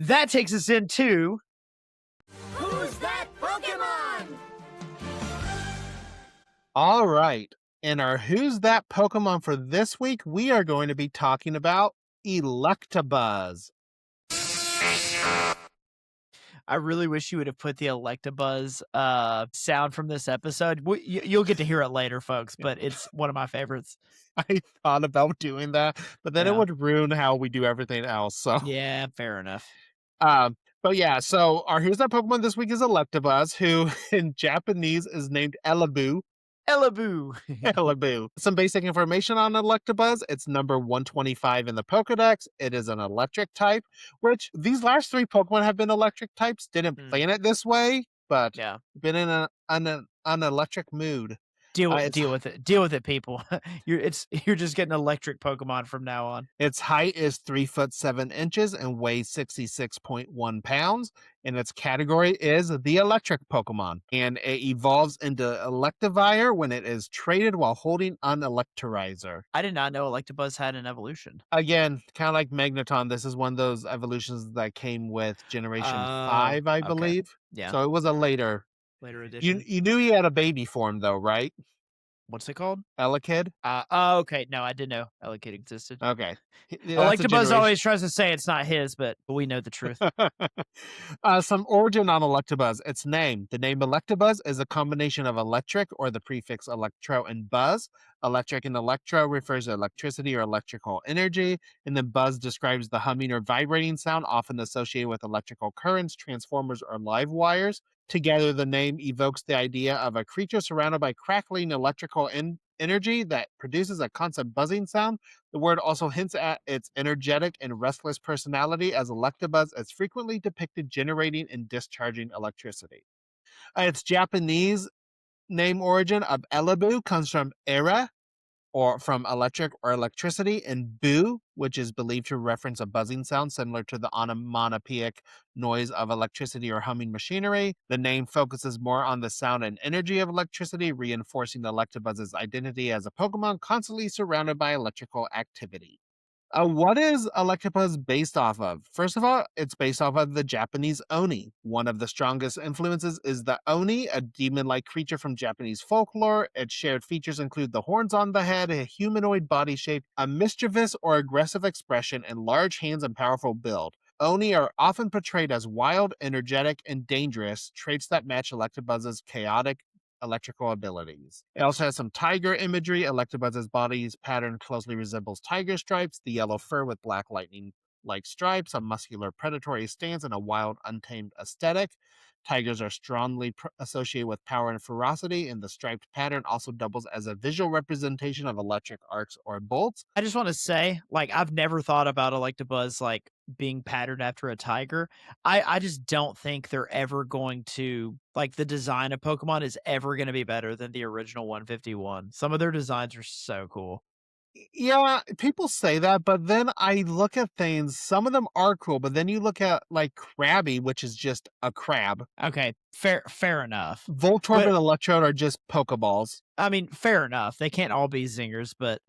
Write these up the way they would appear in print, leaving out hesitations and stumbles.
That takes us into Who's that Pokemon? All right. In our Who's That Pokemon for this week, we are going to be talking about Electabuzz. I really wish you would have put the Electabuzz sound from this episode. You'll get to hear it later, folks, but it's one of my favorites. I thought about doing that, but then it would ruin how we do everything else. So yeah, fair enough. But yeah, so our Who's That Pokemon this week is Electabuzz, who in Japanese is named Elaboo. Elaboo. Elaboo. Some basic information on Electabuzz. It's number 125 in the Pokédex. It is an electric type, which these last three Pokemon have been electric types. Didn't plan it this way, but been in an electric mood. Deal with it. Deal with it, people. You're just getting electric Pokemon from now on. Its height is 3 foot 7 inches and weighs 66.1 pounds. And its category is the electric Pokemon. And it evolves into Electivire when it is traded while holding an Electrizer. I did not know Electabuzz had an evolution. Again, kind of like Magneton, this is one of those evolutions that came with Generation 5, I believe. Yeah. So it was a later edition. You knew he had a baby form, though, right? What's it called? Elekid? Okay. No, I didn't know Elekid existed. Okay. Electabuzz always tries to say it's not his, but we know the truth. Some origin on Electabuzz. Its name. The name Electabuzz is a combination of electric or the prefix electro and buzz. Electric and electro refers to electricity or electrical energy, and then buzz describes the humming or vibrating sound often associated with electrical currents, transformers, or live wires. Together, the name evokes the idea of a creature surrounded by crackling electrical energy that produces a constant buzzing sound. The word also hints at its energetic and restless personality, as Electabuzz is frequently depicted generating and discharging electricity. Its Japanese name origin of Elaboo comes from era, or from electric or electricity, and boo, which is believed to reference a buzzing sound similar to the onomatopoeic noise of electricity or humming machinery. The name focuses more on the sound and energy of electricity, reinforcing Electabuzz's identity as a Pokemon constantly surrounded by electrical activity. What is Electabuzz based off of? First of all, it's based off of the Japanese Oni. One of the strongest influences is the Oni, a demon-like creature from Japanese folklore. Its shared features include the horns on the head, a humanoid body shape, a mischievous or aggressive expression, and large hands and powerful build. Oni are often portrayed as wild, energetic, and dangerous, traits that match Electabuzz's chaotic electrical abilities. It also has some tiger imagery. Electabuzz's body's pattern closely resembles tiger stripes, the yellow fur with black lightning-like stripes, a muscular predatory stance, and a wild, untamed aesthetic. Tigers are strongly associated with power and ferocity, and the striped pattern also doubles as a visual representation of electric arcs or bolts. I just want to say, I've never thought about Electabuzz, being patterned after a tiger. I just don't think they're ever going to, the design of Pokemon is ever going to be better than the original 151. Some of their designs are so cool. Yeah, people say that, but then I look at things, some of them are cool, but then you look at Krabby, which is just a crab. Okay, fair enough. Voltorb and Electrode are just Pokeballs. I mean, fair enough. They can't all be zingers, but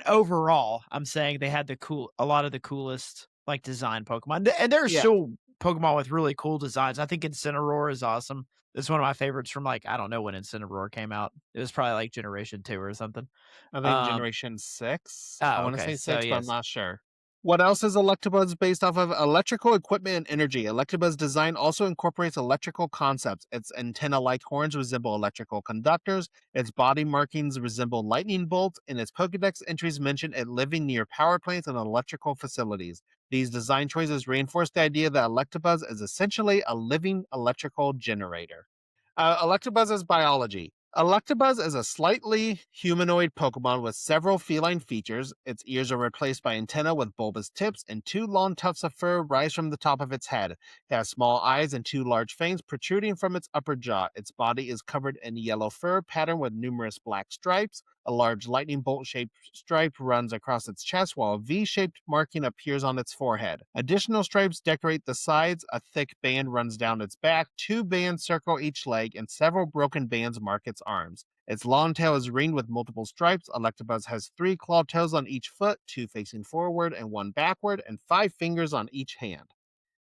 overall, I'm saying they had a lot of the coolest design Pokemon. And there are still Pokemon with really cool designs. I think Incineroar is awesome. It's one of my favorites from I don't know when Incineroar came out. It was probably Generation 2 or something. I think Generation 6. I want to say 6, but I'm not sure. What else is Electabuzz based off of? Electrical equipment and energy. Electabuzz design also incorporates electrical concepts. Its antenna-like horns resemble electrical conductors. Its body markings resemble lightning bolts, and its Pokédex entries mention it living near power plants and electrical facilities. These design choices reinforce the idea that Electabuzz is essentially a living electrical generator. Electabuzz's biology. Electabuzz is a slightly humanoid Pokemon with several feline features. Its ears are replaced by antennae with bulbous tips, and two long tufts of fur rise from the top of its head. It has small eyes and two large fangs protruding from its upper jaw. Its body is covered in yellow fur patterned with numerous black stripes. A large lightning bolt-shaped stripe runs across its chest, while a V-shaped marking appears on its forehead. Additional stripes decorate the sides, a thick band runs down its back, two bands circle each leg, and several broken bands mark its arms. Its long tail is ringed with multiple stripes. Electabuzz has 3 claw toes on each foot, 2 facing forward and 1 backward, and 5 fingers on each hand.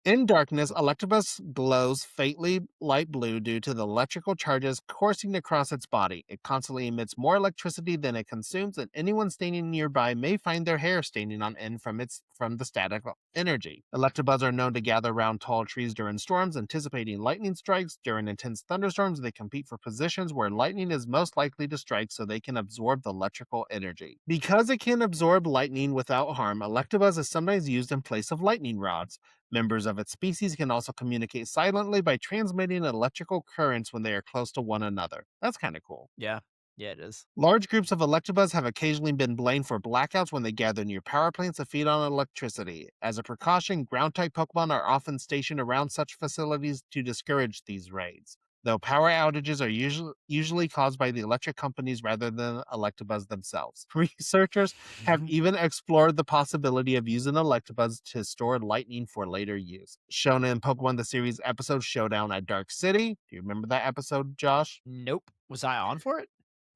In darkness, Electabuzz glows faintly light blue due to the electrical charges coursing across its body. It constantly emits more electricity than it consumes, and anyone standing nearby may find their hair standing on end from the static energy. Electabuzz are known to gather around tall trees during storms, anticipating lightning strikes. During intense thunderstorms, they compete for positions where lightning is most likely to strike so they can absorb the electrical energy. Because it can absorb lightning without harm, Electabuzz is sometimes used in place of lightning rods. Members of its species can also communicate silently by transmitting electrical currents when they are close to one another. That's kind of cool. Yeah. Yeah, it is. Large groups of Electabuzz have occasionally been blamed for blackouts when they gather near power plants to feed on electricity. As a precaution, ground-type Pokemon are often stationed around such facilities to discourage these raids, though power outages are usually caused by the electric companies rather than Electabuzz themselves. Researchers have even explored the possibility of using Electabuzz to store lightning for later use. Shown in Pokemon the Series episode Showdown at Dark City. Do you remember that episode, Josh? Nope. Was I on for it?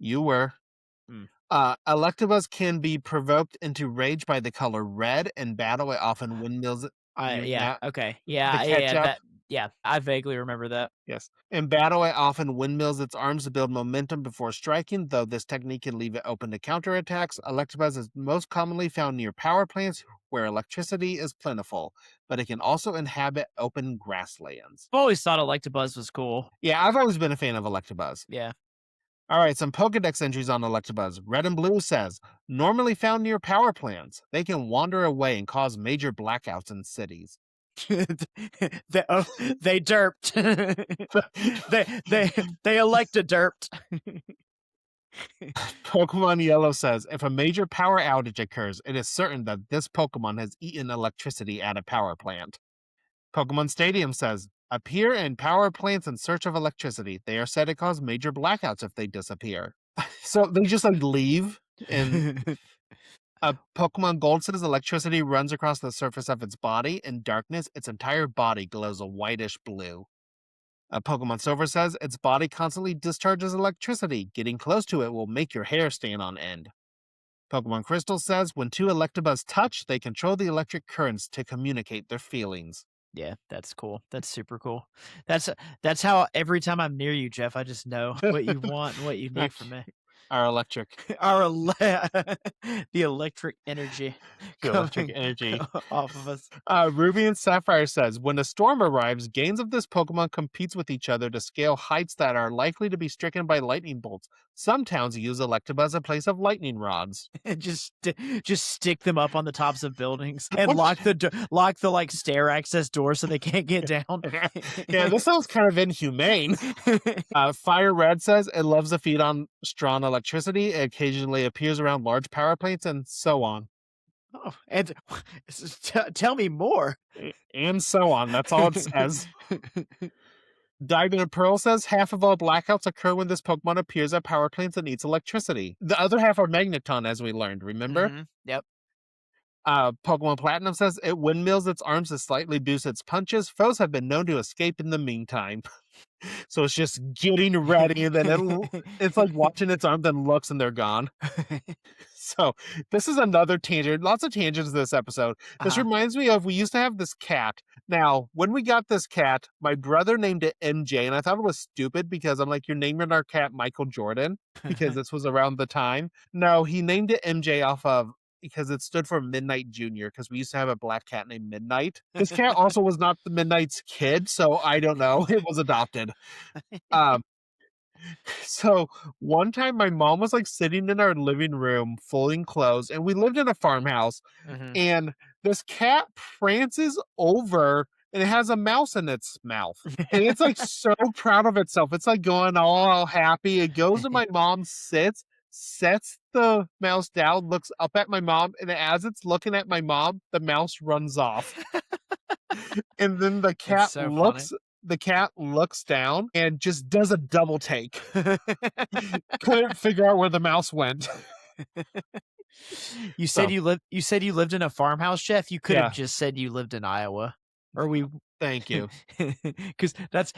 You were. Hmm. Electabuzz can be provoked into rage by the color red. In battle, it often windmills it. Yeah. Okay. The Yeah. Yeah. ketchup. Yeah. I vaguely remember that. Yes. In battle, it often windmills its arms to build momentum before striking, though this technique can leave it open to counterattacks. Electabuzz is most commonly found near power plants where electricity is plentiful, but it can also inhabit open grasslands. I've always thought Electabuzz was cool. Yeah, I've always been a fan of Electabuzz. Yeah. All right, some Pokédex entries on Electabuzz. Red and Blue says, normally found near power plants. They can wander away and cause major blackouts in cities. They derped. they elected derped. Pokemon Yellow says, if a major power outage occurs, it is certain that this Pokemon has eaten electricity at a power plant. Pokemon Stadium says, appear in power plants in search of electricity. They are said to cause major blackouts if they disappear. So they just leave. And Pokemon Gold says electricity runs across the surface of its body. In darkness, its entire body glows a whitish blue. Pokemon Silver says its body constantly discharges electricity. Getting close to it will make your hair stand on end. Pokemon Crystal says when two Electabuzz touch, they control the electric currents to communicate their feelings. Yeah, that's cool. That's super cool. That's how every time I'm near you, Jeff, I just know what you want and what you need from me. Our electric. The electric energy. The electric energy. Off of us. Ruby and Sapphire says, when a storm arrives, gains of this Pokemon competes with each other to scale heights that are likely to be stricken by lightning bolts. Some towns use Electabuzz in place of lightning rods. just stick them up on the tops of buildings and lock the stair access door so they can't get down. Yeah, this sounds kind of inhumane. Fire Red says it loves to feed on strong electricity. It occasionally appears around large power plants and so on. Oh, and tell me more. And so on. That's all it says. Diamond Pearl says half of all blackouts occur when this Pokemon appears at power plants and eats electricity. The other half are Magneton, as we learned, remember? Mm-hmm. Yep. Pokemon Platinum says it windmills its arms to slightly boost its punches. Foes have been known to escape in the meantime. So it's just getting ready, and then it's like watching its arm, then looks, and they're gone. So this is another tangent. Lots of tangents this episode. This reminds me of, we used to have this cat. Now, when we got this cat, my brother named it MJ, and I thought it was stupid because I'm like, you're naming our cat Michael Jordan because this was around the time. No, he named it MJ off of, because it stood for Midnight Junior, because we used to have a black cat named Midnight. This cat also was not the Midnight's kid, so I don't know. It was adopted. So one time my mom was sitting in our living room folding clothes, and we lived in a farmhouse, and this cat prances over and it has a mouse in its mouth. And it's so proud of itself. It's going all happy. It goes to my mom, sets the mouse down, looks up at my mom, and as it's looking at my mom, the mouse runs off. And then the cat looks down and just does a double take. Couldn't figure out where the mouse went. You said you lived in a farmhouse, Jeff. You could have just said you lived in Iowa. Thank you. Because that's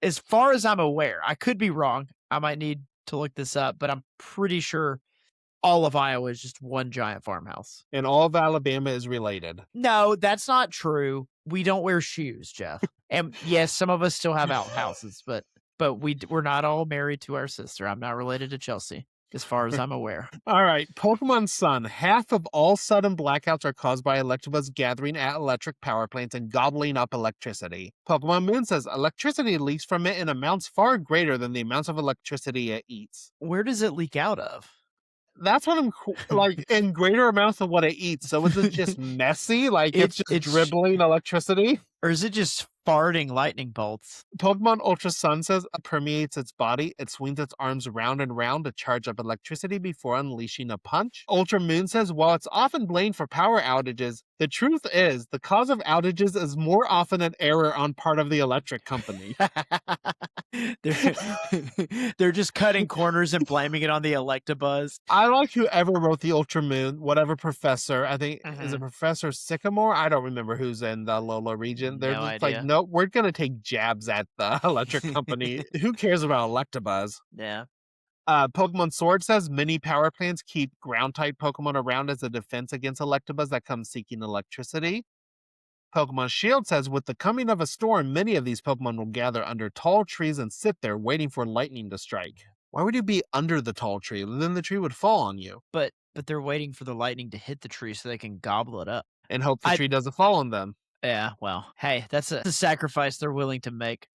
as far as I'm aware. I could be wrong. I might need to look this up, but I'm pretty sure all of Iowa is just one giant farmhouse. And all of Alabama is related. No, that's not true. We don't wear shoes, Jeff. And yes, some of us still have outhouses, but we're not all married to our sister. I'm not related to Chelsea, as far as I'm aware. All right, Pokemon Sun. Half of all sudden blackouts are caused by Electabuzz gathering at electric power plants and gobbling up electricity. Pokemon Moon says electricity leaks from it in amounts far greater than the amounts of electricity it eats. Where does it leak out of? That's what I'm like, in greater amounts of what it eats. So is it just messy? Like it's just dribbling electricity? Or is it just farting lightning bolts? Pokemon Ultra Sun says it permeates its body. It swings its arms round and round to charge up electricity before unleashing a punch. Ultra Moon says while it's often blamed for power outages, the truth is the cause of outages is more often an error on part of the electric company. They're just cutting corners and blaming it on the Electabuzz. I like whoever wrote the Ultra Moon, whatever professor. I think is it Professor Sycamore? I don't remember who's in the Alola region. They're just like, nope, we're gonna take jabs at the electric company. Who cares about Electabuzz? Yeah. Pokemon Sword says many power plants keep ground type Pokemon around as a defense against Electabuzz that comes seeking electricity. Pokemon Shield says with the coming of a storm, many of these Pokemon will gather under tall trees and sit there waiting for lightning to strike. Why would you be under the tall tree? Then the tree would fall on you. But they're waiting for the lightning to hit the tree so they can gobble it up. And hope the tree doesn't fall on them. Yeah, well, hey, that's a sacrifice they're willing to make.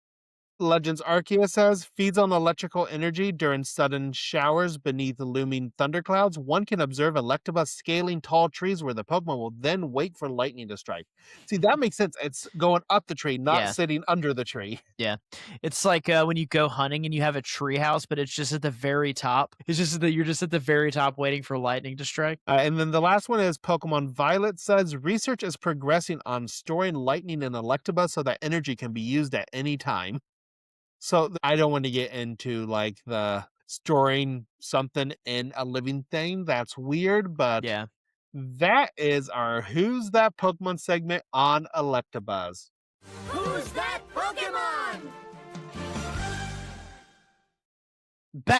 Legends Arceus says, feeds on electrical energy during sudden showers beneath looming thunderclouds. One can observe Electabuzz scaling tall trees where the Pokemon will then wait for lightning to strike. See, that makes sense. It's going up the tree, not sitting under the tree. Yeah. It's like when you go hunting and you have a tree house, but it's just at the very top. It's just that you're just at the very top waiting for lightning to strike. And then the last one is Pokemon Violet says, research is progressing on storing lightning in Electabuzz so that energy can be used at any time. So I don't want to get into like the storing something in a living thing. That's weird, but that is our Who's That Pokemon segment on Electabuzz. Who's that Pokemon?